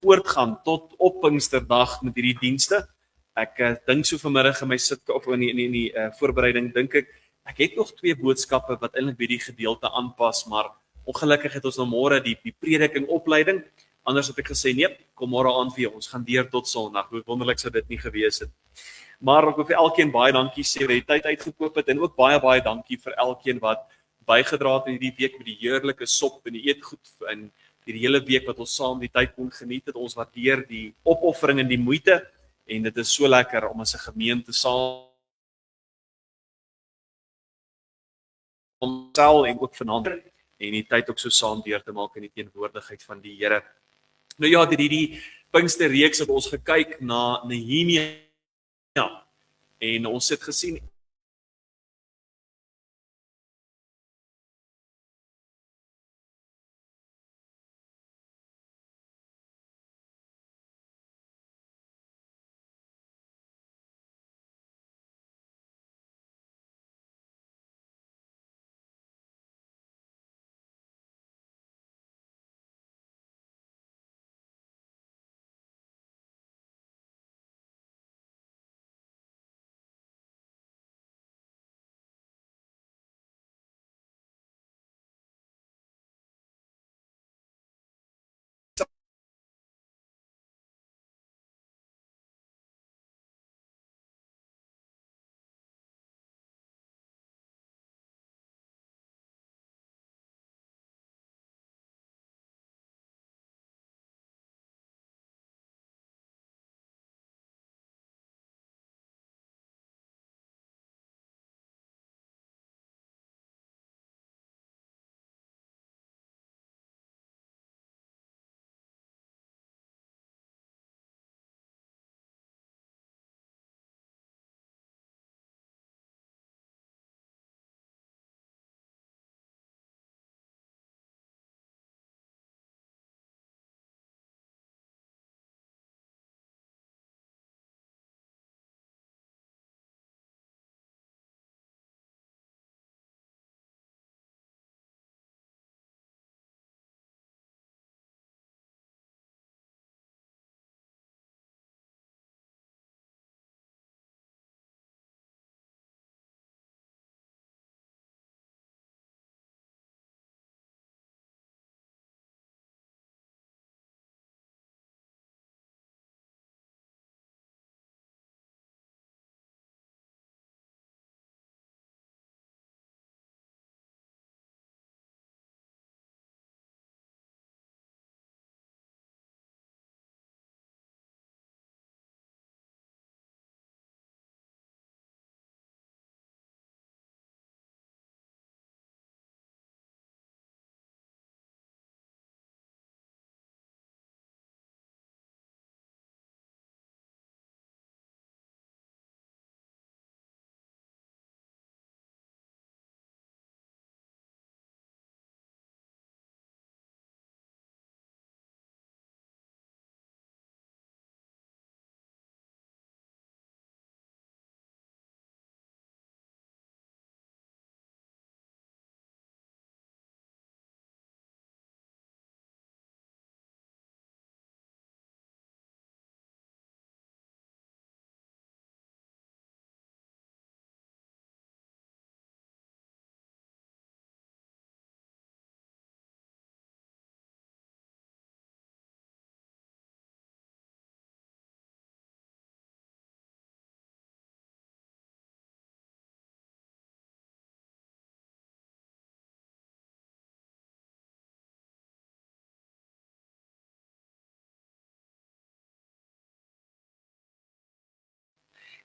voortgaan tot op Pinksterdag met hierdie dienste. Ek dink so vanmiddag in my of in die voorbereiding dink ek het nog 2 boodskappe wat eintlik by die gedeelte aanpas, maar ongelukkig het ons nou môre die prediking opleiding. Anders het ek gesê nee, kom môre aan vir ons gaan deur tot Sondag. Hoe wonderlik sou dit nie gewees het. Maar ek wil vir elkeen baie dankie sê wat die tyd uitgekoop het en ook baie dankie vir elkeen wat bygedra het in hierdie week met die heerlike sop en die eetgoed en die hele week wat ons saam die tyd kon geniet het. Ons waardeer die opoffering en die moeite en dit is so lekker om as 'n gemeente saam onsel en ook vanaand en die tyd ook so saam deur te maak in die teenwoordigheid van die Here. Nou ja, hierdie Pinksterreeks het ons gekyk na Nehemia en ons het gesien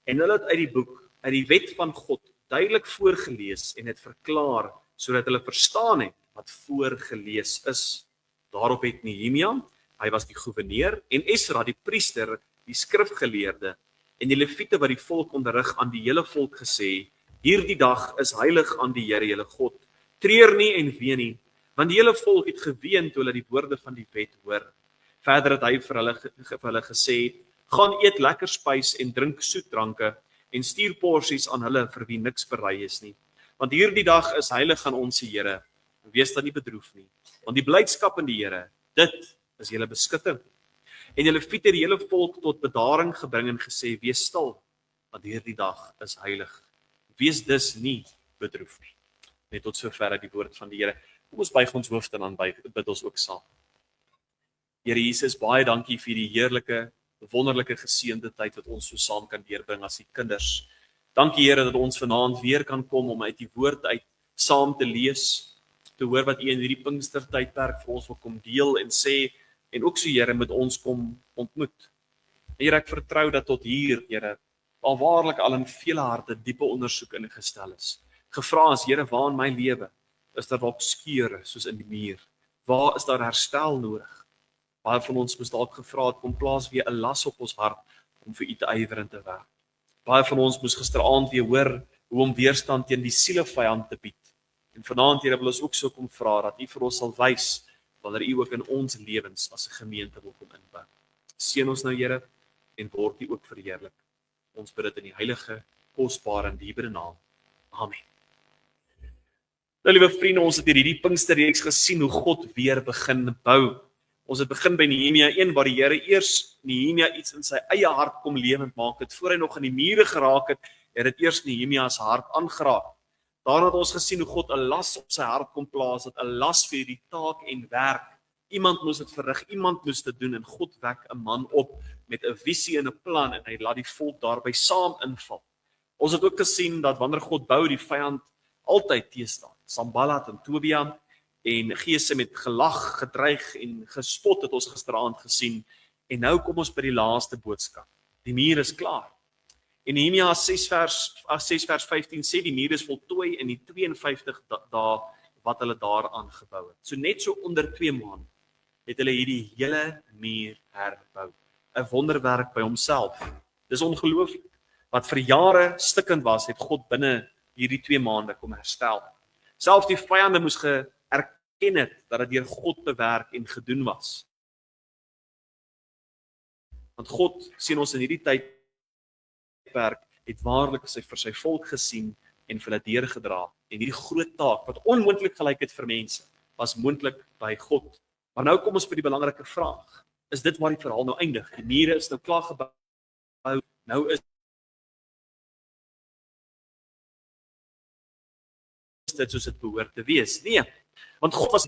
en hulle het uit die boek, uit die wet van God, duidelik voorgelees en het verklaar, sodat hulle verstaan het wat voorgelees is. Daarop het Nehemia, hy was die goewerneur, en Esra, die priester, die skrifgeleerde, en die leviete wat die volk onderrig aan die hele volk gesê, hierdie dag is heilig aan die Here julle God. Treur nie en ween nie, want die hele volk het geween toe hulle die woorde van die wet hoor. Verder het hy vir hulle gesê, gaan eet lekker spys en drink soetdranke en stuur porsies aan hulle vir wie niks berei is nie. Want hierdie dag is heilig aan ons Here. Wees dan nie bedroef nie, want die blydskap in die Here, dit is julle beskutting. En die Lewiete het die hele volk tot bedaring gebring en gesê, wees stil, want hierdie dag is heilig. Wees dus nie bedroef nie. Net tot sover uit die woord van die Here. Kom ons buig ons hoofde aan bid ons ook saam. Here Jesus, baie dankie vir die heerlike, wonderlike geseënde tyd wat ons so saam kan deurbring as die kinders. Dankie Here dat ons vanaand weer kan kom om uit die woord uit saam te lees, te hoor wat U in hierdie Pinkstertydperk vir ons wil kom deel en sê, en ook so Here met ons kom ontmoet. Here, ek vertrou dat tot hier, Here, al waarlik al in vele harte diepe ondersoek ingestel is. Gevra is, Here, waar in my lewe is daar dalk skeure soos in die muur? Waar is daar herstel nodig? Baie van ons moes dalk gevra het, kom plaas weer 'n las op ons hart om vir U te ywer en te werk. Baie van ons moes gisteraand weer hoor hoe om weerstand teen die sielevyand te bied. En vanaand, Here, wil ons ook so kom vra dat U vir ons sal wys wanneer U ook in ons lewens as 'n gemeente wil kom inbou. Seën ons nou, Here, en word U ook verheerlik. Ons bid dit in die heilige, kosbare en dierbare naam. Amen. Nou, liewe vriende, ons het hierdie Pinksterreeks gesien hoe God weer begin bou. Ons het begin by Nehemia 1 waar die Here eers Nehemia iets in sy eie hart kom lewend maak het. Voor hy nog in die mure geraak het, het dit eers Nehemia se hart aangeraak. Daarna het ons gesien hoe God 'n las op sy hart kom plaas, dat 'n las vir die taak en werk. Iemand moes dit verrig, iemand moes dit doen en God wek 'n man op met 'n visie en 'n plan en hy laat die volk daarbey saam inval. Ons het ook gesien dat wanneer God bou, die vyand altyd teestaan. Sanballat en Tobia en geese met gelag, gedreig en gespot het ons gisteraand gesien. En nou kom ons by die laaste boodskap. Die muur is klaar. En Nehemia 6 vers 15 sê die muur is voltooi in die 52 dae wat hulle daar aangebou het. So net so onder 2 maande het hulle hierdie hele muur herbou. 'n Wonderwerk by homself. Dis ongelooflik. Wat vir jare stikkend was, het God binne hierdie 2 maande kom herstel. Selfs die vyande moes erken het dat dit deur God bewerk en gedoen was. Want God, sien ons in hierdie tydperk, het waarlik vir sy volk gesien en vir hulle deurgedra. En hierdie groot taak wat onmoontlik gelyk het vir mense, was moontlik by God. Maar nou kom ons by die belangrike vraag. Is dit waar die verhaal nou eindig? Die mure is nou klaar gebou. Nou is dit soos dit behoort te wees. Nee, want God was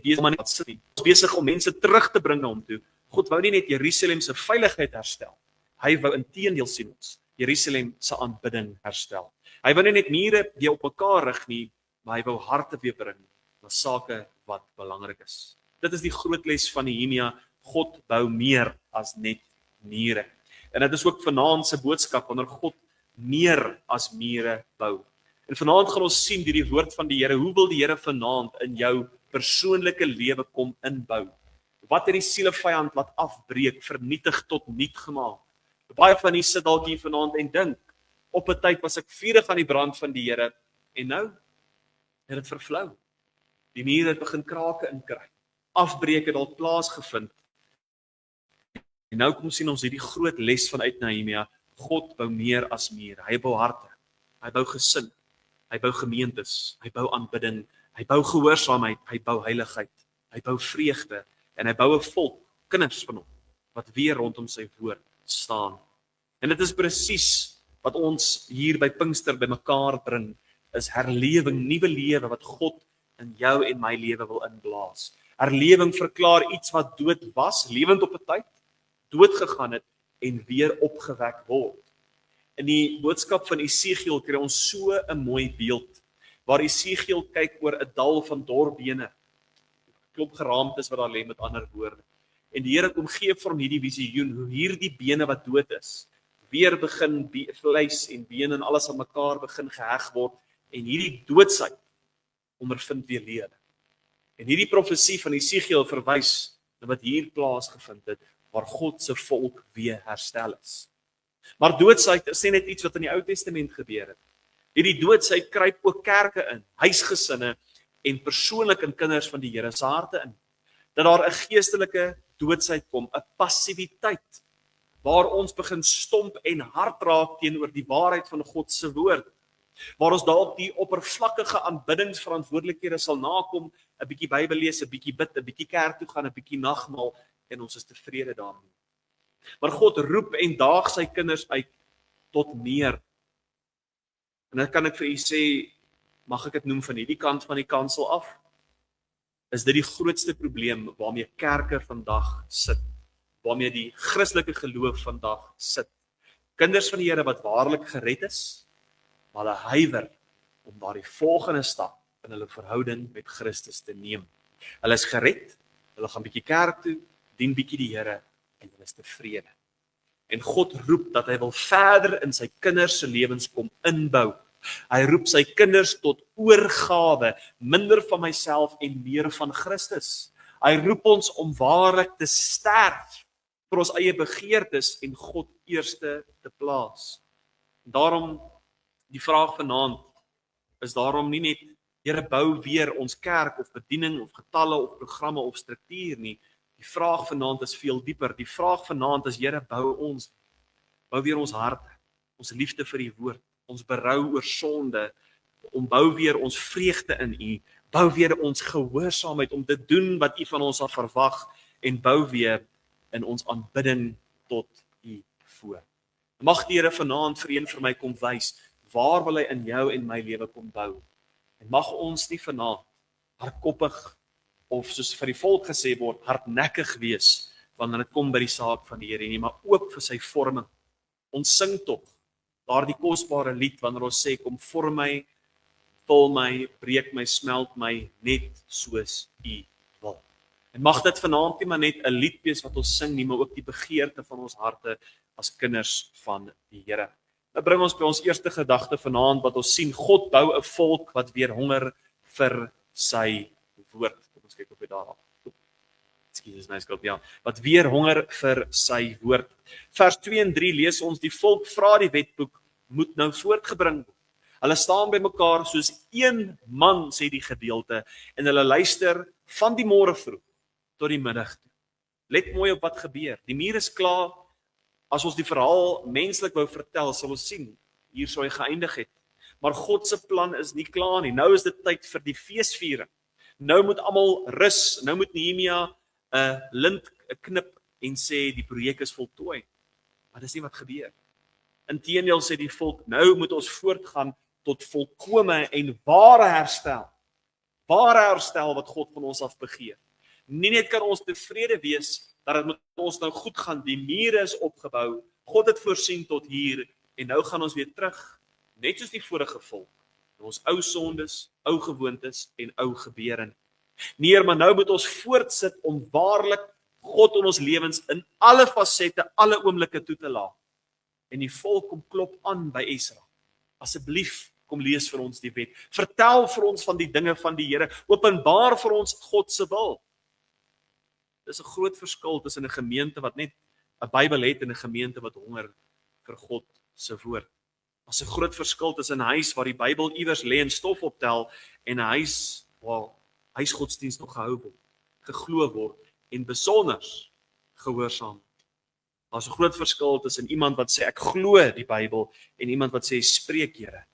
besig om mense terug te bring na hom toe. God wou nie net Jerusalem se veiligheid herstel. Hy wou inteendeel sien ons Jerusalem se aanbidding herstel. Hy wou nie net mure weer op mekaar rig nie, maar hy wou harte weer bring na sake wat belangrik is. Dit is die groot les van Nehemia. God bou meer as net mure. En dit is ook vanaand se boodskap wanneer God meer as mure bou. En vanaand gaan ons sien deur die woord van die Here, hoe wil die Here vanaand in jou persoonlike lewe kom inbou? Wat het die sielevyand laat afbreek, vernietig tot niet gemaak? Baie van u sit dalk hier vanaand en dink, op 'n tyd was ek vurig aan die brand van die Here, en nou het dit vervlou. Die mure het begin krake inkry. Afbreek het dalk plaasgevind. En nou kom sien ons hierdie groot les vanuit Nehemia. God bou meer as mure. Hy bou harte. Hy bou gesin. Hy bou gemeentes. Hy bou aanbidding. Hy bou gehoorsaamheid. Hy bou heiligheid. Hy bou vreugde. En hy bou 'n volk, kinders van hom, wat weer rondom sy woord staan. En dit is presies wat ons hier by Pinkster bymekaar bring, is herlewing, nuwe lewe wat God in jou en my lewe wil inblaas. Herlewing verklaar iets wat dood was, lewend op 'n tyd, dood gegaan het en weer opgewek word. In die boodskap van Esegiel kry ons so 'n mooi beeld, waar Esegiel kyk oor 'n dal van dorbene, klop geraamtes wat daar lê met ander woorde. En die Here kom gee vir hom hierdie visioen, hoe hierdie bene wat dood is, weer begin vleis en bene en alles aan mekaar begin geheg word, en hierdie doodsheid ondervind weer lewe. En hierdie profesie van Esegiel verwys na wat hier plaasgevind het, waar God se volk weer herstel is. Maar doodsheid is nie net iets wat in die Ou Testament gebeur het. Hierdie doodsheid kruip ook kerke in, huisgesinne en persoonlik in kinders van die Here se harte in. Dat daar 'n geestelike doodsheid kom, 'n passiwiteit, waar ons begin stomp en hard raak teenoor die waarheid van God se woord. Waar ons dalk die oppervlakkige aanbiddingsverantwoordelikhede sal nakom, 'n bietjie Bybel lees, 'n bietjie bid, 'n bietjie kerk toe gaan, 'n bietjie nagmaal, en ons is tevrede daarmee. Maar God roep en daag sy kinders uit tot meer. En dan kan ek vir u sê, mag ek dit noem van hierdie kant van die kansel af, is dit die grootste probleem waarmee kerke vandag sit, waarmee die Christelike geloof vandag sit. Kinders van die Here wat waarlik gered is, maar hulle huiwer om daardie volgende stap in hulle verhouding met Christus te neem. Hulle is gered, hulle gaan bietjie kerk toe, dien bietjie die Here en hulle is tevrede. En God roep dat hy wil verder in sy kinders se lewens kom inbou. Hy roep sy kinders tot oorgawe, minder van myself en meer van Christus. Hy roep ons om waarlik te sterf vir ons eie begeertes en God eerste te plaas. Daarom, die vraag vanaand is daarom nie net, Here bou weer ons kerk of bediening of getalle of programme of struktuur nie. Die vraag vanaand is veel dieper. Die vraag vanaand is, Here bou weer ons harte, ons liefde vir die woord, ons berou oor sonde, bou weer ons vreugde in U, bou weer ons gehoorsaamheid om te doen wat U van ons af verwag en bou weer in ons aanbidding tot U voor. Mag die Here vanaand vir een vir my kom wys, waar wil hy in jou en my lewe kom bou? En mag ons nie vanaand hardkoppig of soos vir die volk gesê word, hardnekkig wees wanneer dit kom by die saak van die Here nie, maar oop vir sy vorming. Ons sing tog daardie kosbare lied wanneer ons sê, kom vorm my, vul my, breek my, smelt my, net soos U wil. En mag dit vanaand nie maar net 'n lied wees wat ons sing nie, maar ook die begeerte van ons harte as kinders van die Here. Dit bring ons by ons eerste gedagte vanaand wat ons sien, God bou 'n volk wat weer honger vir sy woord. Kom ons kyk op dit daar. Ekskuus, my skuld, ja. Wat weer honger vir sy woord. Vers 2 en 3 lees ons, die volk vra die wetboek moet nou voortgebring word. Hulle staan by mekaar soos een man, sê die gedeelte, en hulle luister van die môre vroeg tot die middag toe. Let mooi op wat gebeur. Die muur is klaar. As ons die verhaal menslik wou vertel, sal ons sien, hier sou hy geëindig het. Maar God se plan is nie klaar nie. Nou is dit tyd vir die feesviering. Nou moet almal rus. Nou moet Nehemia 'n lint knip en sê die projek is voltooi. Maar dis nie wat gebeur. Inteendeel sê die volk, nou moet ons voortgaan tot volkome en ware herstel. Ware herstel wat God van ons af begeer. Nie net kan ons tevrede wees dat dit met ons nou goed gaan, die mure is opgebou, God het voorsien tot hier, en nou gaan ons weer terug, net soos die vorige volk, in ons ou sondes, ou gewoontes en ou gebeure. Nee, maar nou moet ons voortsit om waarlik God in ons lewens in alle fasette, alle oomblikke toe te laat. En die volk kom klop aan by Esra. Asseblief, kom lees vir ons die wet. Vertel vir ons van die dinge van die Here. Openbaar vir ons God se wil. Dis 'n groot verskil tussen 'n gemeente wat net 'n Bybel het en 'n gemeente wat honger vir God se woord. Daar's 'n groot verskil tussen 'n huis waar die Bybel iewers lê en stof optel en 'n huis waar huisgodsdienst nog gehou word, geglo word en besonder gehoorsaam. Daar's 'n groot verskil tussen iemand wat sê ek glo die Bybel en iemand wat sê spreek Here,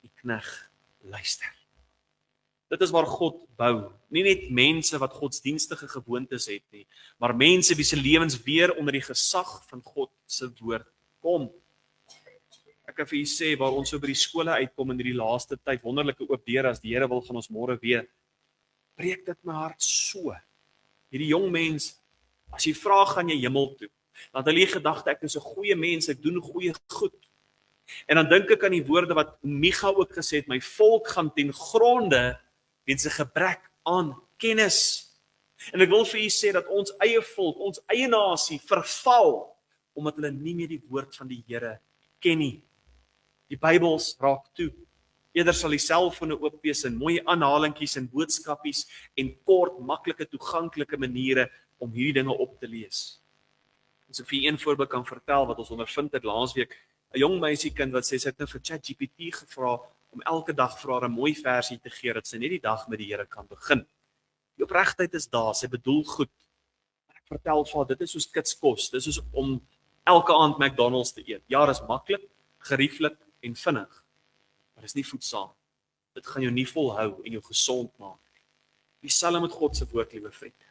die knegg luister. Dit is waar God bou. Nie net mense wat godsdienstige gewoontes het nie, maar mense wie se lewens weer onder die gesag van God se woord kom. Ek kan vir u sê waar ons so by die skole uitkom in hierdie laaste tyd, wonderlike oop deure, as die Here wil gaan ons môre weer. Breek dit my hart so. Hierdie jong mens, as jy vra gaan jy hemel toe, dan het hulle die gedagte ek is 'n goeie mens, ek doen goeie goed. En dan dink ek aan die woorde wat Micha ook gesê het, my volk gaan ten gronde weens 'n gebrek aan kennis. En ek wil vir u sê dat ons eie volk, ons eie nasie verval omdat hulle nie meer die woord van die Here ken nie. Die Bybels raak toe. Eerder sal die selfone oop wees en mooi aanhalingkies en boodskapies en kort, maklike, toeganklike maniere om hierdie dinge op te lees. As ek vir een voorbeeld kan vertel wat ons ondervind het laasweek, 'n jong meisiekind wat sê sy het nou vir ChatGPT gevra om elke dag vir haar 'n mooi versie te gee dat sy net die dag met die Here kan begin. Die opregtheid is daar, sy bedoel goed. Ek vertel vir haar, dit is soos kitskos, dit is soos om elke aand McDonald's te eet. Ja, dis maklik, gerieflik en vinnig, maar dis nie voedsaam. Dit gaan jou nie volhou en jou gesond maak. Dieselfde met God se woord, liewe vriende.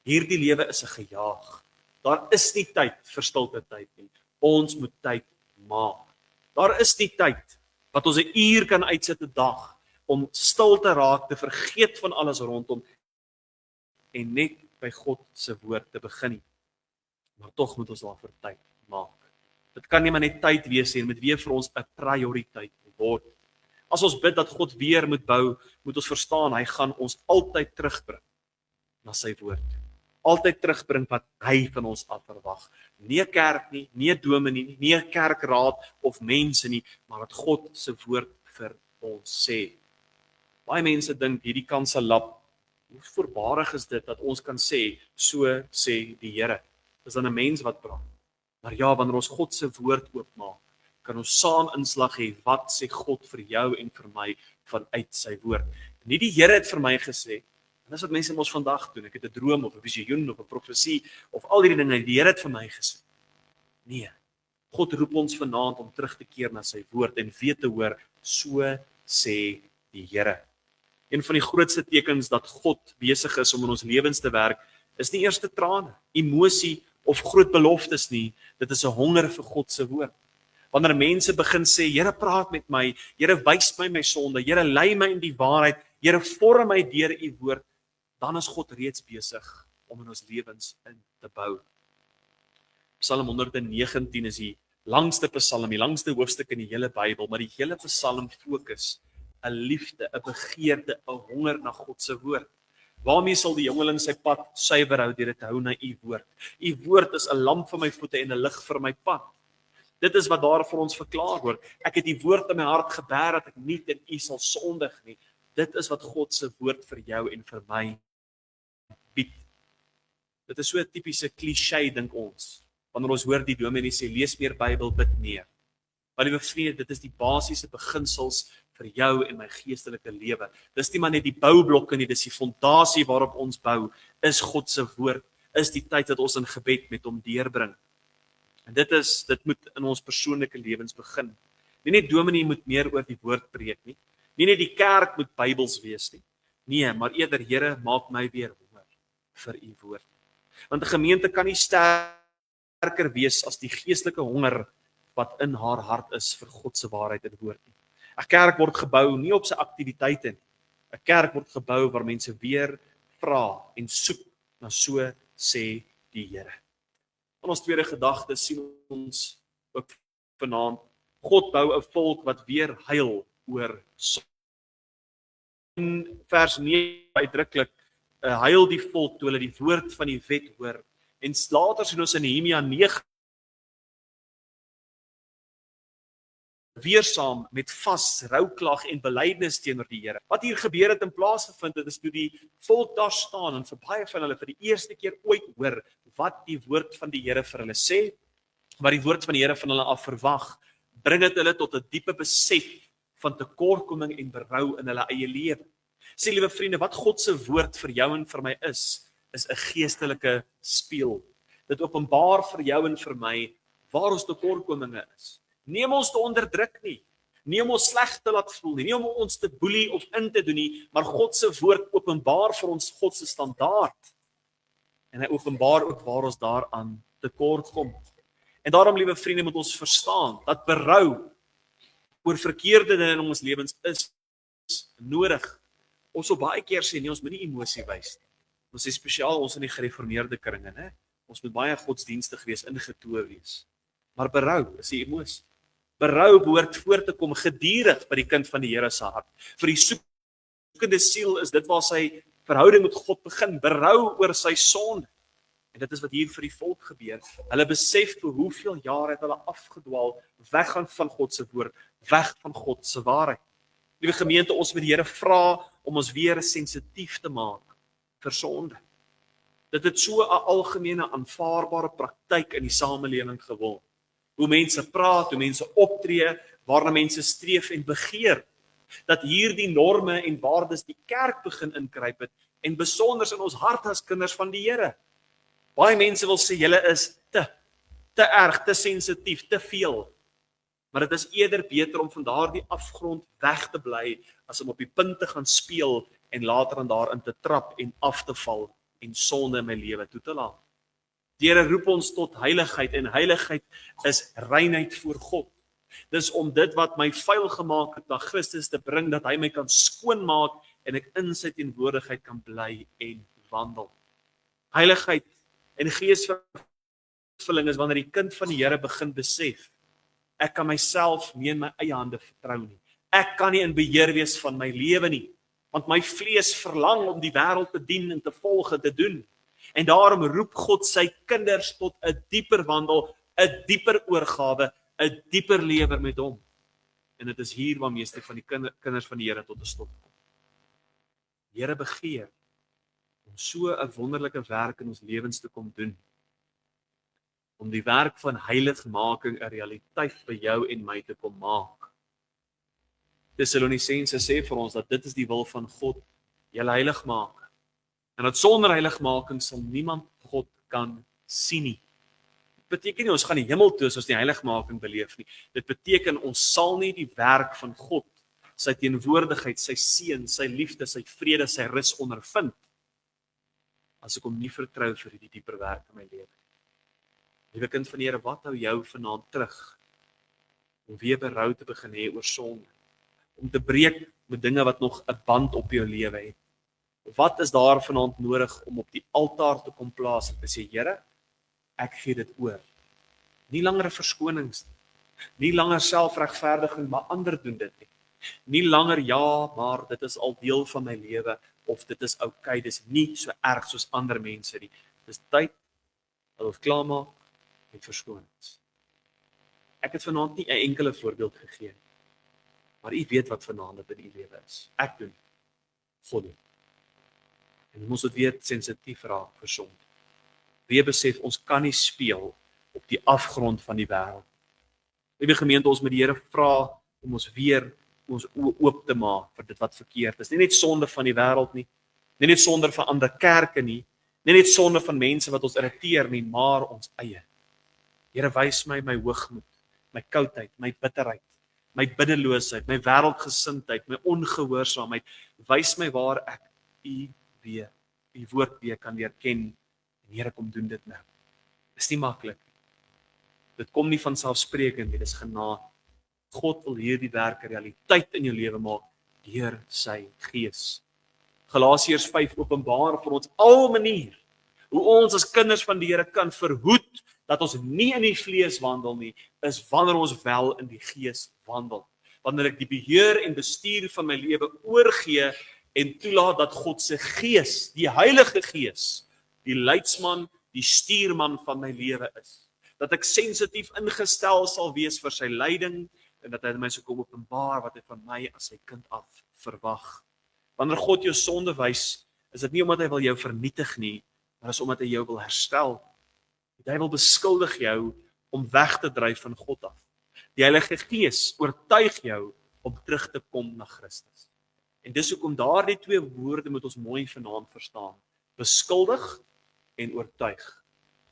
Hierdie lewe is 'n gejaag. Daar is nie tyd vir stilte tyd nie. Ons moet tyd maak. Daar is nie tyd wat ons 'n uur kan uitsit 'n dag om stil te raak, te vergeet van alles rondom en net by God se woord te begin nie. Maar tog moet ons daarvoor tyd maak. Dit kan nie maar net tyd wees nie, met weer vir ons 'n prioriteit word. As ons bid dat God weer moet bou, moet ons verstaan, hy gaan ons altyd terugbring na sy woord. Altyd terugbring wat hy van ons af verwag. Nie 'n kerk nie, nie 'n dominee nie, nie 'n kerkraad of mense nie, maar wat God se woord vir ons sê. Baie mense dink hierdie kanselap, hoe voorbarig is dit dat ons kan sê, so sê die Here. Dis dan 'n mens wat praat. Maar ja, wanneer ons God se woord oopmaak, kan ons saam inslag hê, wat sê God vir jou en vir my vanuit sy woord. Nie die Here het vir my gesê, en dis wat mense mos vandag doen, ek het 'n droom of 'n visioen of 'n profesie of al hierdie dinge, die Here het vir my gesê. Nee, God roep ons vanaand om terug te keer na sy woord en weet te hoor, so sê die Here. Een van die grootste tekens dat God besig is om in ons lewens te werk, is nie eerste trane, emosie of groot beloftes nie, dit is 'n honger vir God se woord. Wanneer mense begin sê, Here praat met my, Here wys my sonde, Here lei my in die waarheid, Here vorm my deur u woord, dan is God reeds besig om in ons lewens in te bou. Psalm 119 is die langste psalm, die langste hoofstuk in die hele Bybel, maar die hele psalm fokus 'n liefde, 'n begeerte, 'n honger na God se woord. Waarmee sal die jongeling sy pad suiwer hou deur dit te hou na u woord? U woord is 'n lamp vir my voete en 'n lig vir my pad. Dit is wat daar vir ons verklaar word. Ek het die woord in my hart gebeer dat ek nie teen u sal sondig nie. Dit is wat God se woord vir jou en vir my bied. Dit is so 'n tipiese kliseë dink ons. Wanneer ons hoor die dominee sê lees meer Bybel, bid meer. Maar liewe vriende, dit is die basiese beginsels vir jou en my geestelike lewe. Dis nie maar net die boublokke nie, dis die fondasie waarop ons bou, is God se woord, is die tyd dat ons in gebed met hom deurbring. En dit moet in ons persoonlike lewens begin. Nie net dominee moet meer oor die woord preek nie. Nie net die kerk moet Bybels wees nie. Nee, maar eerder Here, maak my weer honger vir u woord. Want 'n gemeente kan nie sterker wees as die geestelike honger wat in haar hart is vir God se waarheid en woord nie. 'n Kerk word gebou nie op sy aktiwiteite nie. 'n Kerk word gebou waar mense weer vra en soek na so sê die Here. In ons tweede gedagte sien ons ook vanaand, God bou 'n volk wat weer huil oor sonde. In vers 9 uitdruklik huil die volk toe hulle die woord van die wet hoor. En later sien ons in Nehemia 9 weer saam met vas rouklag en belydenis teenoor die Here. Wat hier gebeur het in plaas gevind het, is toe die volk daar staan en vir baie van hulle vir die eerste keer ooit hoor wat die woord van die Here vir hulle sê, wat die woord van die Here van hulle af verwag, bring dit hulle tot 'n diepe besef van tekortkoming en berou in hulle eie lewe. Sê liewe vriende, wat God se woord vir jou en vir my is 'n geestelike spieël. Dit openbaar vir jou en vir my waar ons tekortkominge is. Nie om ons te onderdruk nie, nie om ons sleg te laat voel nie om ons te boelie of in te doen nie, maar God se woord openbaar vir ons God se standaard. En hy openbaar ook waar ons daaraan tekort kom. En daarom, liewe vriende, moet ons verstaan dat berou oor verkeerde dinge in ons lewens is nodig. Ons sal baie keer sê, nee, ons moet nie emosie wys nie. Ons is spesiaal ons in die gereformeerde kringe, né? Ons moet baie godsdienstig wees, ingetoe wees. Maar berou is 'n emosie. Berou behoort voor te kom gedurig by die kind van die Here se hart. Vir die soekende siel is dit waar sy verhouding met God begin, berou oor sy sonde. En dit is wat hier vir die volk gebeur. Hulle besef vir hoeveel jare het hulle afgedwaal, weggaan van God se woord, weg van God se waarheid. Liewe gemeente, ons moet die Here vra om ons weer sensitief te maak vir sonde. Dit het so 'n algemene aanvaarbare praktyk in die samelewing geword. Hoe mense praat, hoe mense optree, waarna mense streef en begeer, dat hierdie norme en waardes die kerk begin inkruip het, en besonders in ons hart as kinders van die Here. Baie mense wil sê, julle is te erg, te sensitief, te veel. Maar dit is eerder beter om van daardie afgrond weg te bly, as om op die punt te gaan speel, en later aan daarin te trap en af te val, en sonde in my lewe toe te laat. Die Here roep ons tot heiligheid en heiligheid is reinheid voor God. Dis om dit wat my vuil gemaak het na Christus te bring, dat hy my kan skoonmaak en ek in sy teenwoordigheid kan bly en wandel. Heiligheid en geesvervulling is wanneer die kind van die Here begin besef, ek kan myself nie in my eie hande vertrou nie. Ek kan nie in beheer wees van my lewe nie, want my vlees verlang om die wêreld te dien en te volg en te doen. En daarom roep God sy kinders tot 'n dieper wandel, 'n dieper oorgawe, 'n dieper lewe met hom. En dit is hier waar meeste van die kinders van die Here tot 'n stop kom. Die Here begeer om so 'n wonderlike werk in ons lewens te kom doen. Om die werk van heiligmaking 'n realiteit by jou en my te kom maak. Tessalonisense sê vir ons dat dit is die wil van God, julle heilig maak. En dat sonder heiligmaking sal niemand God kan sien nie. Dit beteken nie ons gaan die hemel toe as ons die heiligmaking beleef nie. Dit beteken ons sal nie die werk van God, sy teenwoordigheid, sy seën, sy liefde, sy vrede, sy rus ondervind as ek hom nie vertrou vir die dieper werk in my lewe. Liewe kind van die Here, wat hou jou vanaand terug om weer berou te begin hê oor sonde? Om te breek met dinge wat nog 'n band op jou lewe het. Wat is daar vanaand nodig om op die altaar te kom plaas en te sê, Here, ek gee dit oor. Nie langer 'n verskonings nie. Nie langer selfregverdiging, maar ander doen dit nie. Nie langer ja, maar dit is al deel van my lewe of dit is oukei, dis nie so erg soos ander mense nie. Dis tyd dat ons klaarmaak met verskonings. Ek het vanaand nie 'n enkele voorbeeld gegee nie. Maar u weet wat vanaand dit in u lewe is. Ek doen. God doen. En ons moet weer sensitief raak vir sonde. Weer besef, ons kan nie speel op die afgrond van die wêreld. Liewe gemeente, ons moet die Here vra om ons weer ons oë oop te maak vir dit wat verkeerd is. Nie net sonde van die wêreld nie, nie net sonde van ander kerke nie, nie net sonde van mense wat ons irriteer nie, maar ons eie. Here, wys my hoogmoed, my koudheid, my bitterheid, my biddeloosheid, my wêreldgesindheid, my ongehoorsaamheid. Wys my waar ek u weer, u woord weer kan leer ken. En Here, kom doen dit nou. Dis nie maklik. Dit kom nie van selfsprekend nie, dis genade. God wil hierdie werk 'n realiteit in jou lewe maak deur sy Gees. Galasiërs 5 openbaar vir ons al manier hoe ons as kinders van die Here kan verhoed dat ons nie in die vlees wandel nie, is wanneer ons wel in die Gees wandel. Wanneer ek die beheer en bestuur van my lewe oorgee en toelaat dat God se Gees, die Heilige Gees, die leidsman, die stuurman van my lewe is. Dat ek sensitief ingestel sal wees vir sy leiding en dat hy my sou kom openbaar wat hy van my as sy kind af verwag. Wanneer God jou sonde wys, is dit nie omdat hy wil jou vernietig nie, maar is omdat hy jou wil herstel. Die duiwel beskuldig jou om weg te dryf van God af. Die Heilige Gees oortuig jou om terug te kom na Christus. En dis hoekom daardie twee woorde moet ons mooi vanaand verstaan. Beskuldig en oortuig.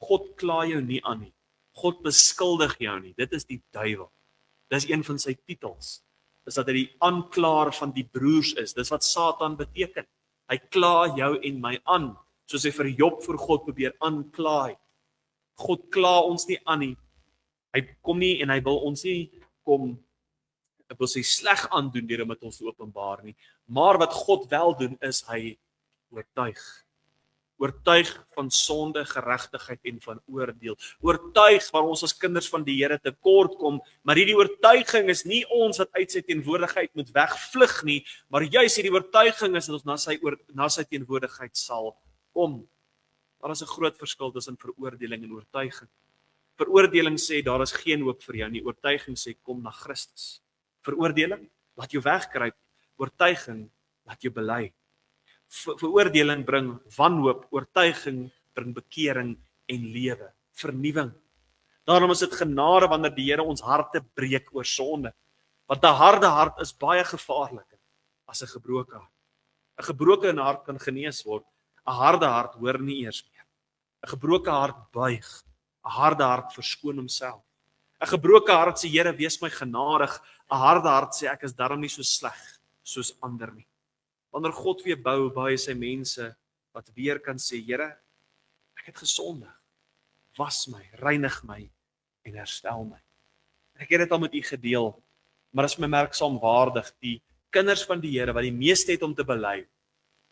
God kla jou nie aan nie. God beskuldig jou nie. Dit is die duiwel. Dis een van sy titels. Is dat hy die aanklaer van die broers is. Dis wat Satan beteken. Hy kla jou en my aan, soos hy vir Job voor God probeer aanklaai. God kla ons nie aan nie. Hy kom nie en hy wil ons nie kom wil sy sleg aandoen deur om dit ons te openbaar nie. Maar wat God wel doen is hy oortuig. Oortuig van sonde, geregtigheid en van oordeel. Oortuig waar ons as kinders van die Here tekort kom, maar hierdie oortuiging is nie ons wat uit sy teenwoordigheid moet wegvlug nie, maar juis hierdie oortuiging is dat ons na sy teenwoordigheid sal kom. Daar is 'n groot verskil tussen veroordeling en oortuiging. Veroordeling sê daar is geen hoop vir jou nie. Oortuiging sê kom na Christus. Veroordeling laat jou wegkruip. Oortuiging laat jou bely. Veroordeling bring wanhoop, oortuiging bring bekering en lewe, vernuwing. Daarom is dit genade wanneer die Here ons harte breek oor sonde. Want 'n harde hart is baie gevaarliker as 'n gebroke hart. 'n Gebroke hart kan genees word. 'n Harde hart hoor nie eers meer. 'n Gebroke hart buig. 'n Harde hart verskoon homself. 'n Gebroke hart sê, Here, wees my genadig. 'n Harde hart sê, ek is darm nie so sleg soos ander nie. Wanneer God weer bou hy sy mense wat weer kan sê, Here, ek het gesondig. was my, reinig my en herstel my. Ek het dit al met u gedeel, maar dit is my merksaamwaardig, die kinders van die Here wat die meeste het om te bely,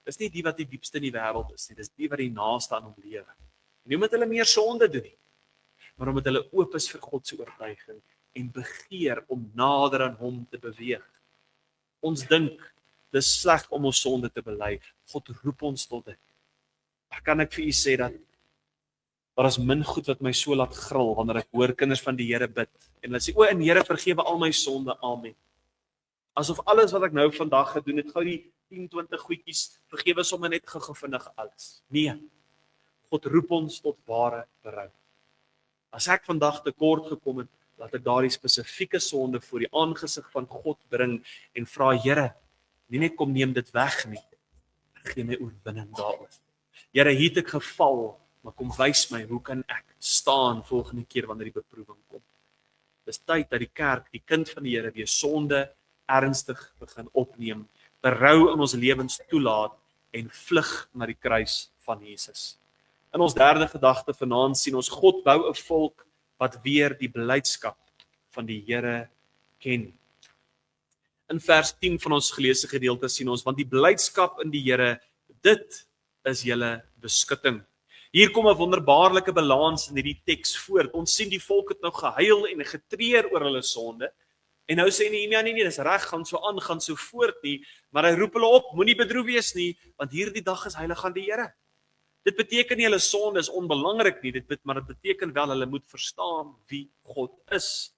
dis nie die wat die diepste in die wêreld is nie, dis die wat die naaste aan hom lewe. Nie omdat hulle meer sonde doen nie, maar omdat hulle oop is vir God se oortuiging en begeer om nader aan hom te beweeg. Ons dink, dis sleg om ons sonde te bely. God roep ons tot dit. Maar kan ek vir u sê dat daar is min goed wat my so laat gril wanneer ek hoor kinders van die Here bid en hulle sê, o, en Here vergewe al my sonde, amen. Asof alles wat ek nou vandag gedoen het, gou die 10-20 goedjies, vergewe sommer net gou vinnig alles. Nee, God roep ons tot ware berou. As ek vandag te kort gekom het, laat ek daardie spesifieke sonde voor die aangesig van God bring en vra, Here, nie net kom neem dit weg nie, gee my oorwinning daaroor. Here, hier het ek geval, maar kom wys my, hoe kan ek staan volgende keer wanneer die beproewing kom. Dis tyd dat die kerk, die kind van die Here, weer sonde ernstig begin opneem, berou in ons lewens toelaat en vlug na die kruis van Jesus. In ons derde gedagte vanaand sien ons God bou 'n volk wat weer die blydskap van die Here ken. In vers 10 van ons geleesde gedeelte sien ons, want die blydskap in die Here, dit is julle beskutting. Hier kom 'n wonderbaarlike balans in hierdie teks voort. Ons sien die volk het nou gehuil en getreur oor hulle sonde. En nou sê Nehemia nie, dis reg, gaan so aan, gaan so voort nie, maar hy roep hulle op, moenie bedroef wees nie, want hierdie dag is heilig aan die Here. Dit beteken nie hulle sonde is onbelangrik nie, maar dit beteken wel hulle moet verstaan wie God is.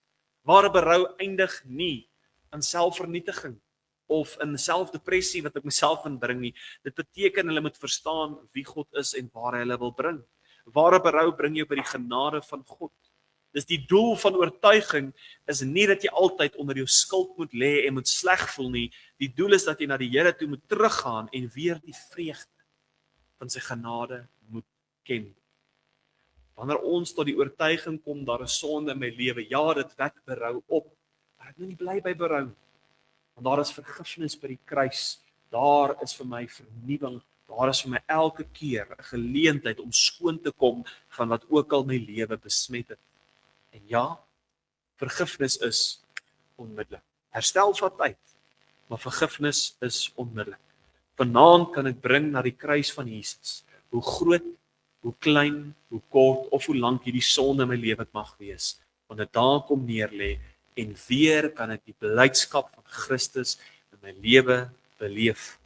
Ware berou eindig nie in selfvernietiging of in selfdepressie wat ek myself inbring nie. Dit beteken hulle moet verstaan wie God is en waar hy hulle wil bring. Ware berou bring jou by die genade van God. Dis die doel van oortuiging is nie dat jy altyd onder jou skuld moet lê en moet sleg voel nie. Die doel is dat jy na die Here toe moet teruggaan en weer die vreugde van sy genade moet ken. Wanneer ons tot die oortuiging kom, daar is sonde in my lewe, ja, dit wek berou op, maar ek moet nie bly by berou nie. Want daar is vergifnis by die kruis, daar is vir my vernuwing, daar is vir my elke keer 'n geleentheid om skoon te kom van wat ook al my lewe besmet het. En ja, vergifnis is onmiddellik. Herstel vat tyd, maar vergifnis is onmiddellik. Vanaand kan ek bring na die kruis van Jesus, hoe groot, hoe klein, hoe kort of hoe lank hierdie sonde in my lewe mag wees, want dit daar kom neerlê en weer kan ek die blydskap van Christus in my lewe beleef.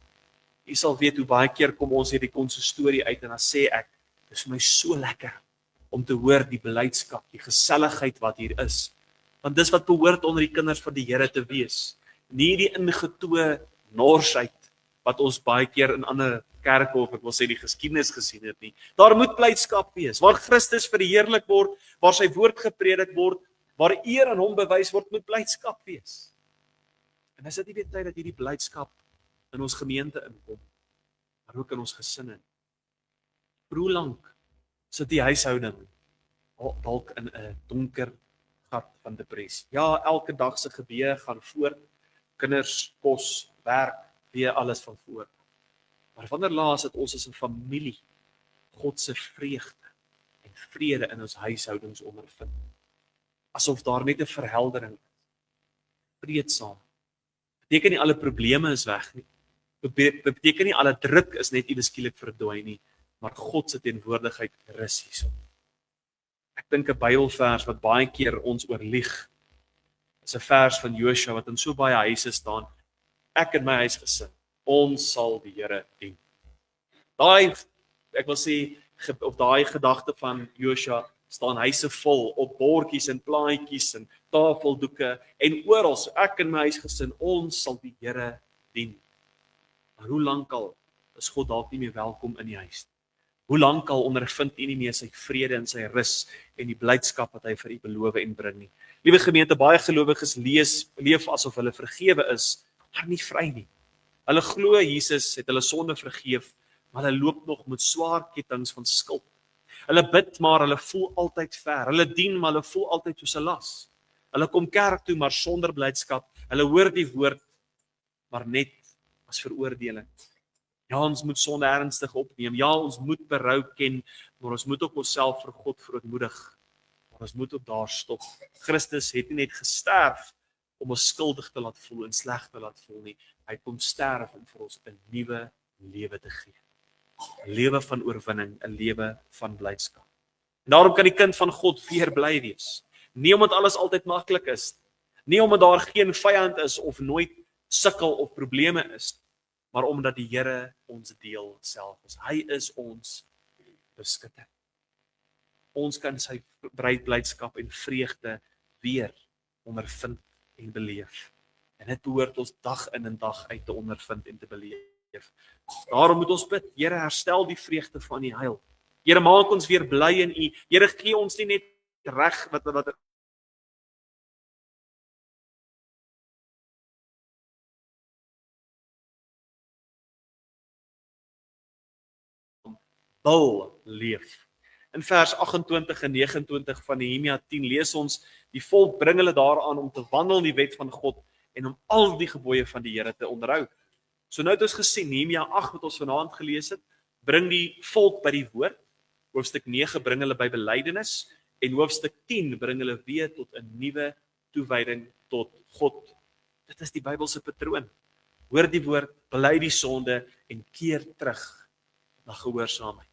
Jy sal weet hoe baie keer kom ons hierdie konsistorie uit en dan sê ek, dis vir my so lekker om te hoor die blydskap, die geselligheid wat hier is. Want dis wat behoort onder die kinders van die Here te wees. Nie die ingetoe norsheid wat ons baie keer in ander kerke of ek wil sê die geskiedenis gesien het nie. Daar moet blydskap wees, waar Christus verheerlik word, waar sy woord gepredik word, waar eer aan hom bewys word, moet blydskap wees. En is dit nie weer tyd dat hierdie blydskap in ons gemeente inkom, maar ook in ons gesinne. Vir hoe lank sit die huishouding dalk in 'n donker gat van depressie? Ja, elke dag se gebeure gaan voort, kinders, kos, werk, weer alles van voor. Maar wanneer laas het ons as 'n familie God se vreugde en vrede in ons huishoudings ondervind? Asof daar net 'n verheldering is. Vreedsaam. Beteken nie alle probleme is weg nie. Beteken nie alle druk is net iewes skielik verdwyn nie, maar God se teenwoordigheid rus hierso. Ek dink 'n Bybelvers wat baie keer ons oorlieg, is 'n vers van Josua wat in so baie huise staan. Ek en my huisgesin, ons sal die Here dien. Daai, ek wil sê, of daai gedagte van Josua staan huise vol op bordjies en plaatjies en tafeldoeke en oral, so ek en my huisgesin, ons sal die Here dien. Maar hoe lank al is God dalk nie meer welkom in die huis? Hoe lank al ondervind u nie meer sy vrede en sy rus en die blydskap wat hy vir u beloof en bring nie? Liewe gemeente, baie gelowiges leef asof hulle vergewe is, maar nie vry nie. Hulle glo Jesus het hulle sonde vergeef, maar hulle loop nog met swaar kettinge van skuld. Hulle bid, maar hulle voel altyd ver. Hulle dien, maar hulle voel altyd soos 'n las. Hulle kom kerk toe, maar sonder blydskap. Hulle hoor die woord, maar net as veroordeling. Ja, ons moet sonde ernstig opneem. Ja, ons moet berou ken, maar ons moet ook onsself vir God verootmoedig. Maar ons moet ook daar stop. Christus het nie net gesterf om ons skuldig te laat voel en sleg te laat voel nie. Hy kom sterf om vir ons 'n nuwe lewe te gee. 'n Lewe van oorwinning, 'n lewe van blydskap. En daarom kan die kind van God weer bly wees. Nie omdat alles altyd maklik is, nie omdat daar geen vyand is of nooit sukkel of probleme is, maar omdat die Here ons deel self is. Hy is ons beskutter. Ons kan sy blydskap en vreugde weer ondervind en beleef. En dit behoort ons dag in en dag uit te ondervind en te beleef. Daarom moet ons bid, Here, herstel die vreugde van die heil. Here, maak ons weer bly in U. Here, gee ons nie net reg wat wil leef. In vers 28 en 29 van Nehemia 10 lees ons, die volk bring hulle daaraan om te wandel in die wet van God en om al die gebooie van die Here te onderhou. So nou het ons gesien, Nehemia 8 wat ons vanaand gelees het, bring die volk by die woord. Hoofstuk 9 bring hulle by belydenis en hoofstuk 10 bring hulle weer tot 'n nuwe toewyding tot God. Dit is die Bybelse patroon. Hoor die woord, bely die sonde en keer terug na gehoorsaamheid.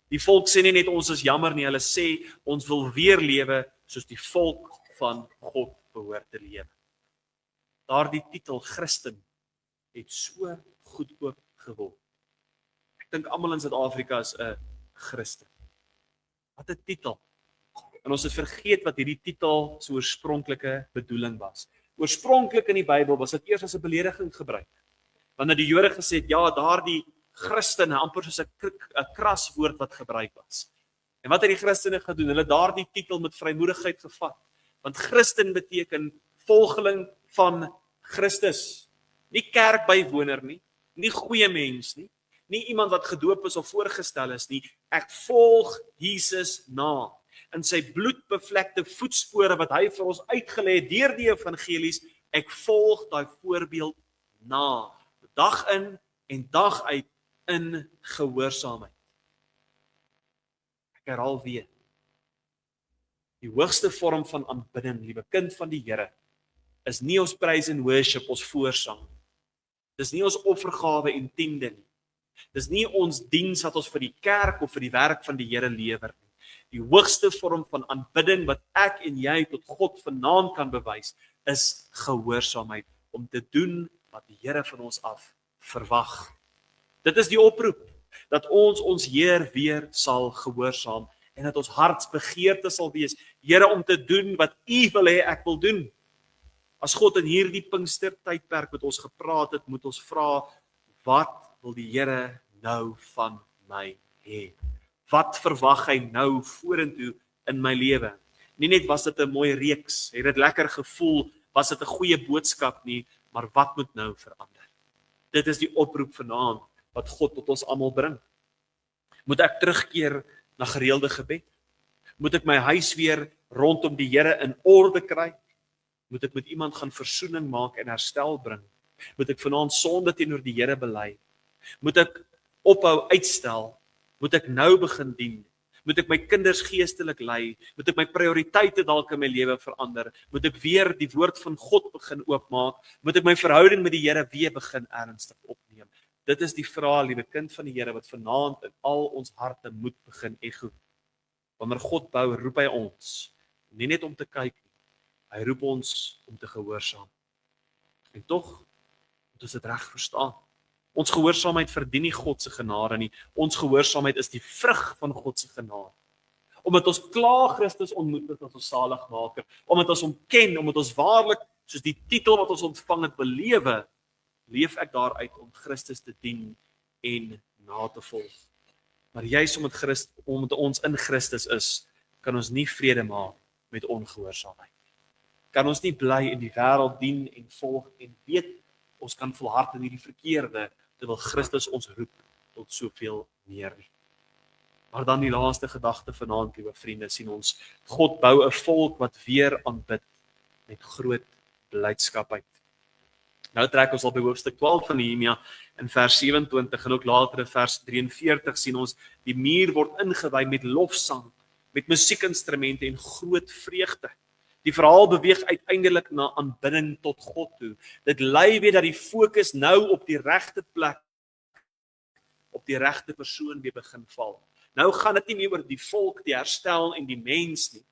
Die volk sê nie net ons is jammer nie, hulle sê ons wil weer lewe soos die volk van God behoort te lewe. Daardie titel Christen het so goedkoop geword. Ek dink almal in Suid-Afrika is 'n Christen. Wat 'n titel. En ons het vergeet wat hierdie titel se oorspronklike bedoeling was. Oorspronklik in die Bybel was dit eers as 'n belediging gebruik. Wanneer die Jode gesê het, ja, daardie Christene, amper soos 'n kras woord wat gebruik was. En wat het die Christene gedoen? Hulle het daardie titel met vrymoedigheid gevat. Want Christen beteken volgeling van Christus. Nie kerkbywoner nie, nie goeie mens nie, nie iemand wat gedoop is of voorgestel is nie. Ek volg Jesus na. In sy bloedbevlekte voetspore wat hy vir ons uitgelê het deur die evangelies, ek volg daai voorbeeld na. Dag in en dag uit in gehoorsaamheid. Ek herhaal weer. Die hoogste vorm van aanbidding, liewe kind van die Here, is nie ons praise and worship, ons voorsang. Dis nie ons offergawe en tiende nie. Dis nie ons diens wat ons vir die kerk of vir die werk van die Here lewer nie. Die hoogste vorm van aanbidding wat ek en jy tot God vanaand kan bewys, is gehoorsaamheid, om te doen wat die Here van ons af verwag. Dit is die oproep, dat ons Heer weer sal gehoorsaam, en dat ons hartsbegeerte sal wees, Here, om te doen wat U wil hê ek wil doen. As God in hierdie Pinkstertydperk met ons gepraat het, moet ons vra, wat wil die Here nou van my hê? Wat verwag hy nou vorentoe in my lewe? Nie net was dit 'n mooi reeks, het dit lekker gevoel, was dit 'n goeie boodskap nie, maar wat moet nou verander? Dit is die oproep vanaand wat God tot ons almal bring. Moet ek terugkeer na gereelde gebed? Moet ek my huis weer rondom die Here in orde kry? Moet ek met iemand gaan versoening maak en herstel bring? Moet ek vanaand sonde teenoor die Here bely? Moet ek ophou uitstel? Moet ek nou begin dien? Moet ek my kinders geestelik lei? Moet ek my prioriteite dalk in my lewe verander? Moet ek weer die woord van God begin oopmaak? Moet ek my verhouding met die Here weer begin ernstig opneem? Dit is die vraag, liewe kind van die Here, wat vanaand in al ons harte moet begin ego. Wanneer God bou, roep hy ons, nie net om te kyk nie, hy roep ons om te gehoorsaam. En tog, moet ons dit reg verstaan. Ons gehoorsaamheid verdien nie God se genade nie. Ons gehoorsaamheid is die vrug van God se genade. Omdat ons klaar Christus ontmoet het as ons saligmaker, omdat ons hom ken, omdat ons waarlik, soos die titel wat ons ontvang het, belewe, leef ek daaruit om Christus te dien en na te volg. Maar juis omdat ons in Christus is, kan ons nie vrede maak met ongehoorsaamheid. Kan ons nie bly in die wêreld dien en volg en weet ons kan volhard in hierdie verkeerde, terwyl Christus ons roep tot soveel meer. Maar dan die laaste gedagte vanaand, liewe vriende, sien ons, God bou 'n volk wat weer aanbid met groot blydskap uit. Nou trek ons al by hoofstuk 12 van Nehemia in vers 27 en ook later in vers 43 sien ons die muur word ingewy met lofsang, met musiekinstrumente en groot vreugde. Die verhaal beweeg uiteindelik na aanbidding tot God toe. Dit lei weer dat die fokus nou op die regte plek, op die regte persoon weer begin val. Nou gaan dit nie meer oor die volk, die herstel en die mens nie.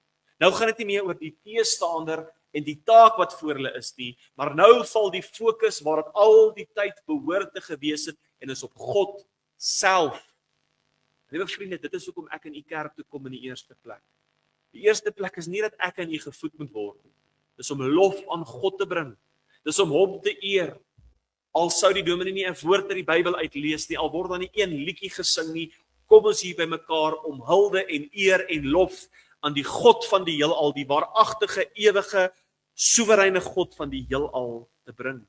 Nou gaan dit nie meer oor die teestander en die taak wat voor hulle is nie, maar nou val die fokus waar dit al die tyd behoort te gewees het en is op God self. Liewe vriende, dit is hoekom ek in u kerk toe kom in die eerste plek. Die eerste plek is nie dat ek en u gevoed moet word nie. Dis om lof aan God te bring. Dis om hom te eer. Al sou die dominee nie 'n woord uit die Bybel uitlees nie, al word daar nie een liedjie gesing nie, kom ons hier by mekaar om hulde en eer en lof aan die God van die heelal, die waaragtige, ewige, soewereine God van die heelal te bring.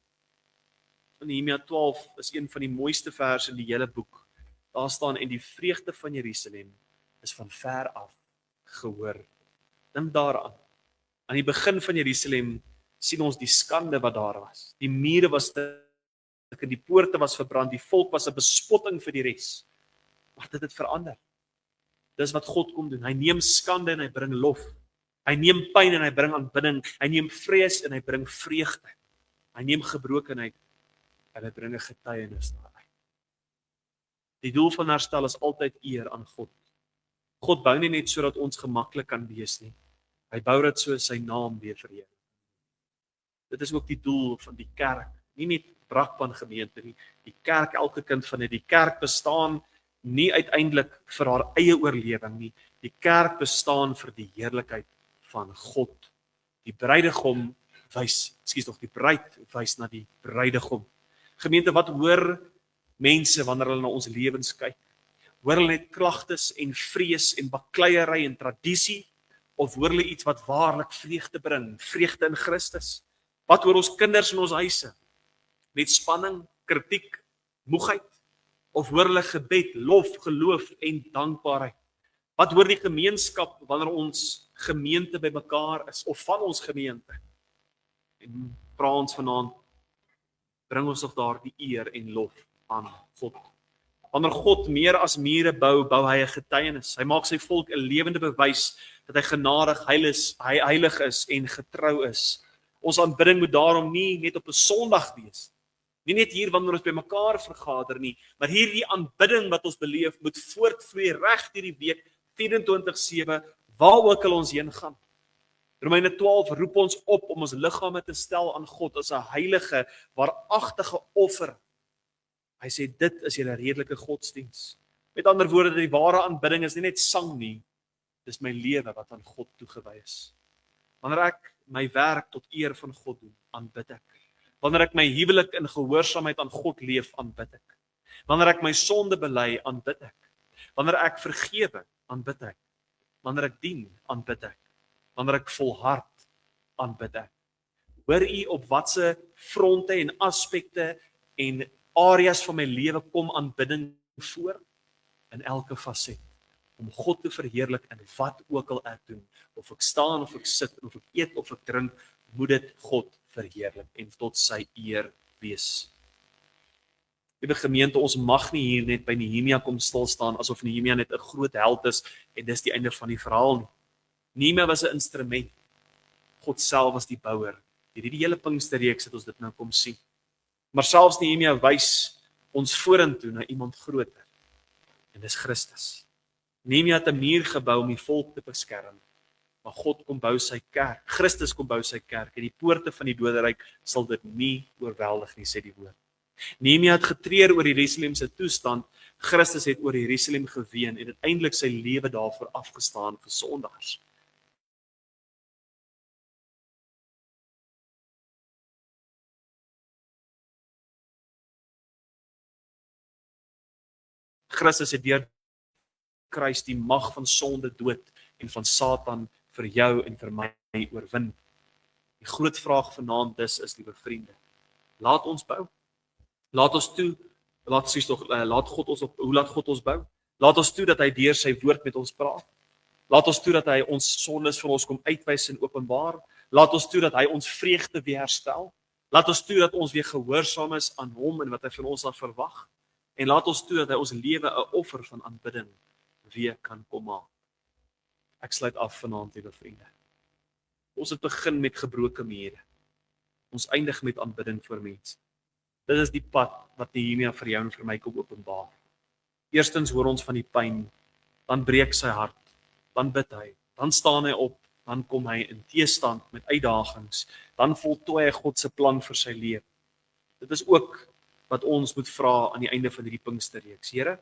In Nehemia 12 is een van die mooiste verse in die hele boek. Daar staan, en die vreugde van Jerusalem is van ver af gehoor. Dink daaraan. Aan die begin van Jerusalem sien ons die skande wat daar was. Die mure was dik en die poorte was verbrand, die volk was 'n bespotting vir die res. Maar dit het verander. Dis wat God kom doen. Hy neem skande en hy bring lof. Hy neem pyn en hy bring aanbidding. Hy neem vrees en hy bring vreugde. Hy neem gebrokenheid en hy bring 'n getuienis daaruit. Die doel van herstel is altyd eer aan God. God bou nie net sodat ons gemaklik kan wees nie. Hy bou dit so sy naam weer verheerlik. Dit is ook die doel van die kerk. Nie net Brakpan gemeente nie. Die kerk, elke kind van dit. Die kerk bestaan nie uiteindelik vir haar eie oorlewing nie. Die kerk bestaan vir die heerlikheid van God. Die bruidegom die bruid wys na die bruidegom. Gemeente, wat hoor mense wanneer hulle na ons lewens kyk? Hoor hulle net klagtes en vrees en bakleiery en tradisie, of hoor hulle iets wat waarlik vreugde bring, vreugde in Christus? Wat hoor ons kinders in ons huise? Net spanning, kritiek, moegheid? Of hoor hulle gebed, lof, geloof en dankbaarheid? Wat hoor die gemeenskap wanneer ons gemeente by mekaar is, of van ons gemeente? En vra ons vanaand, bring ons nog daar die eer en lof aan God. Wanneer God meer as mure bou, bou hy 'n getuienis. Hy maak sy volk 'n lewende bewys dat hy genadig, heilig is en getrou is. Ons aanbidding moet daarom nie net op 'n Sondag wees. Nie net hier wanneer ons by mekaar vergader nie, maar hierdie aanbidding wat ons beleef moet voortvloei reg deur die week 24/7 waar ook al ons heen gaan. Romeine 12 roep ons op om ons liggame te stel aan God as 'n heilige, waaragtige offer. Hy sê dit is julle redelike godsdiens. Met ander woorde, die ware aanbidding is nie net sang nie, dis my lewe wat aan God toegewy is. Wanneer ek my werk tot eer van God doen, aanbid ek. Wanneer ek my huwelik in gehoorsaamheid aan God leef, aanbid ek. Wanneer ek my sonde bely, aanbid ek. Wanneer ek vergewe, aanbid ek. Wanneer ek dien, aanbid ek. Wanneer ek volhard, aanbid ek. Hoor u op watse fronte en aspekte en areas van my lewe kom aanbidding voor? In elke faset. Om God te verheerlik in wat ook al ek doen. Of ek staan, of ek sit, of ek eet, of ek drink, moet dit God verheerlik en tot sy eer wees. Liewe gemeente, ons mag nie hier net by Nehemia kom stil staan asof Nehemia net 'n groot held is en dis die einde van die verhaal nie. Nehemia was 'n instrument. God self was die bouer. Hierdie hele Pinksterreeks het ons dit nou kom sien. Maar selfs Nehemia wys ons vorentoe na iemand groter. En dis Christus. Nehemia het 'n muur gebou om die volk te beskerm. Maar God kom bou sy kerk. Christus kom bou sy kerk en die poorte van die doderyk sal dit nie oorweldig nie, sê die woord. Nehemia het getreur oor Jerusalem se toestand. Christus het oor Jerusalem geween en uiteindelik sy lewe daarvoor afgestaan vir sondaars. Christus het deur kruis die mag van sonde, dood en van Satan vir jou en vir my oorwin. Die groot vraag vanaand dis is, liewe vriende, laat ons bou. Laat ons toe, laat God ons bou? Laat ons toe dat hy deur sy woord met ons praat. Laat ons toe dat hy ons sondes vir ons kom uitwys en openbaar. Laat ons toe dat hy ons vreugde weer herstel. Laat ons toe dat ons weer gehoorsaam is aan hom en wat hy van ons af verwag. En laat ons toe dat hy ons lewe 'n offer van aanbidding weer kan kom maak. Ek sluit af vanaand, liewe vriende. Ons het begin met gebroke mure. Ons eindig met aanbidding voor mense. Dit is die pad wat Nehemia vir jou en vir my kom openbaar. Eerstens hoor ons van die pyn, dan breek sy hart, dan bid hy, dan staan hy op, dan kom hy in teestand met uitdagings, dan voltooi hy God se plan vir sy lewe. Dit is ook wat ons moet vra aan die einde van hierdie Pinksterreeks. Here,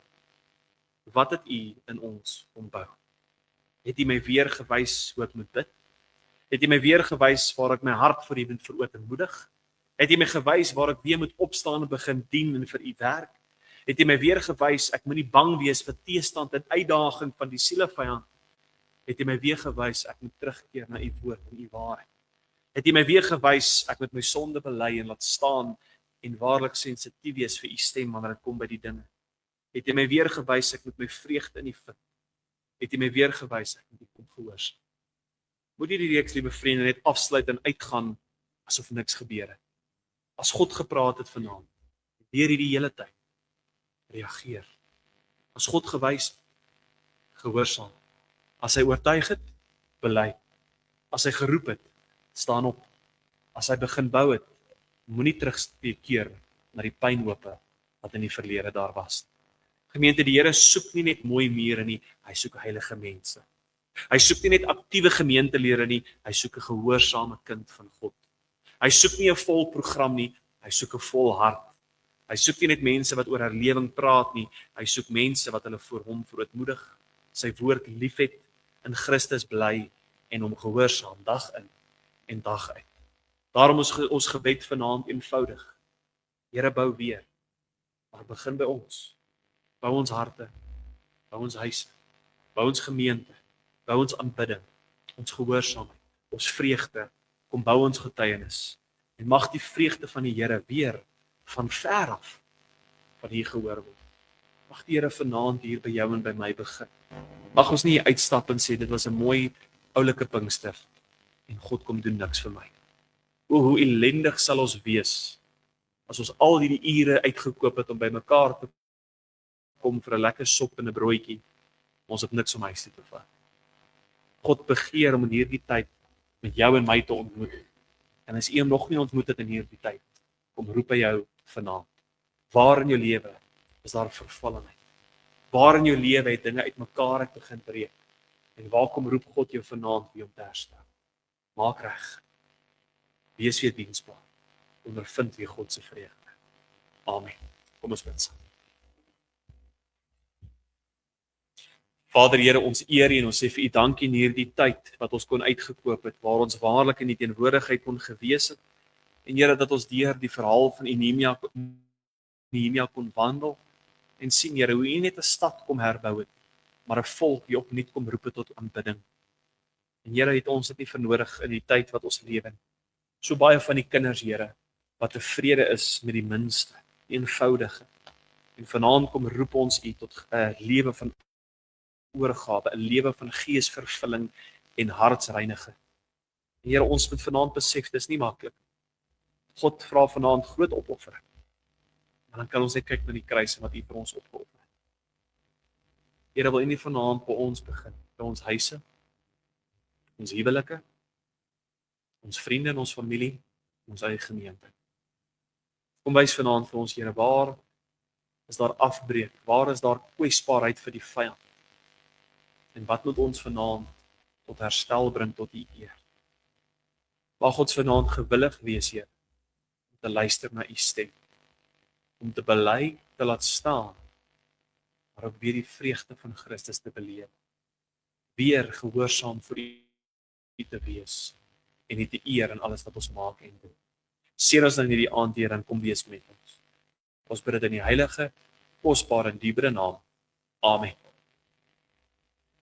wat het U in ons ombou? Het U my weer gewys hoe ek moet bid? Het U my weer gewys waar ek my hart vir U moet verootmoedig? Het U my gewys waar ek weer moet opstaan en begin dien en vir U werk? Het U my weer gewys ek moet nie bang wees vir teestand en uitdaging van die sielevyand? Het U my weer gewys ek moet terugkeer na U woord en U waarheid? Het U my weer gewys ek moet my sonde bely en laat staan en waarlik sensitief wees vir U stem wanneer dit kom by die dinge? Het U my weer gewys ek moet my vreugde in U vind? Het U my weer gewys ek moet U kom gehoorsaam? Moet hierdie reeks, liewe vriende, net afsluit en uitgaan asof niks gebeur het. As God gepraat het vanaand, deur hierdie hele tyd, reageer. As God gewys het, gehoorsaam. As hy oortuig het, bely. As hy geroep het, staan op. As hy begin bou het, moenie terugkeer na die pynhope wat in die verlede daar was. Gemeente, die Here soek nie net mooi mure nie, hy soek heilige mense. Hy soek nie net aktiewe gemeentelede nie, hy soek 'n gehoorsame kind van God. Hy soek nie 'n vol program nie, hy soek 'n vol hart. Hy soek nie net mense wat oor herlewing praat nie, hy soek mense wat hulle voor hom verootmoedig, sy woord liefhet, in Christus bly en hom gehoorsaam dag in en dag uit. Daarom is ons gebed vanaand eenvoudig. Here, bou weer, maar begin by ons. Bou ons harte, bou ons huise, bou ons gemeente, bou ons aanbidding, ons gehoorsaamheid, ons vreugde, kom bou ons getuienis. En mag die vreugde van die Here weer van ver af van hier gehoor word. Mag die Here vanaand hier by jou en by my begin. Mag ons nie uitstap en sê dit was 'n mooi oulike Pinkster en God kom doen niks vir my. Hoe ellendig sal ons wees as ons al hierdie ure uitgekoop het om by mekaar te kom vir 'n lekker sop en 'n broodjie. Ons het niks om huis toe te vat. God begeer om in hierdie tyd met jou en my te ontmoet. En as U hom nog nie ontmoet het in hierdie tyd, kom roep hy jou vanaand. Waar in jou lewe is daar vervallenheid? Waar in jou lewe het dinge uitmekaar uit begin breek? En waar kom roep God jou vanaand weer om te herstel? Maak reg. Wees weer diensbaar. Ondervind weer God se vreugde. Amen. Kom ons bid saam. Vader Here, ons eer U en ons sê vir U dankie in hierdie tyd wat ons kon uitgekoop het, waar ons waarlik in die teenwoordigheid kon gewees het. En Here, dat ons deur die verhaal van Nehemia kon wandel en sien, Here, hoe U net 'n stad kom herbou het, maar 'n volk wie opnuut kom roep tot aanbidding. En Here, het ons dit nie vernodig in die tyd wat ons lewe. So baie van die kinders, Here, wat tevrede is met die minste, die eenvoudige. En vanaand kom roep ons U tot 'n lewe van oorgawe, 'n lewe van geesvervulling en hartsreiniging. En Here, ons moet vanaand besef, dis nie maklik. God vra vanaand groot opoffering. Maar dan kan ons net kyk na die kruis en wat U vir ons opgeoffer het. Here, wil U nie vanaand by ons begin, by ons huise, ons huwelike, ons vriende en ons familie, ons eie gemeente. Kom wys vanaand vir ons, Here, waar is daar afbreek? Waar is daar kwesbaarheid vir die vyand? En wat moet ons vanaand tot herstel bring tot U eer? Mag ons vanaand gewillig wees, Here, om te luister na U stem, om te bely, te laat staan, maar ook weer die vreugde van Christus te beleef, weer gehoorsaam vir U te wees, en U te eer in alles wat ons maak en doen. Seën ons dan in hierdie aand, Here, en kom wees met ons. Ons bid dit in die heilige, kosbare en dierbare naam. Amen.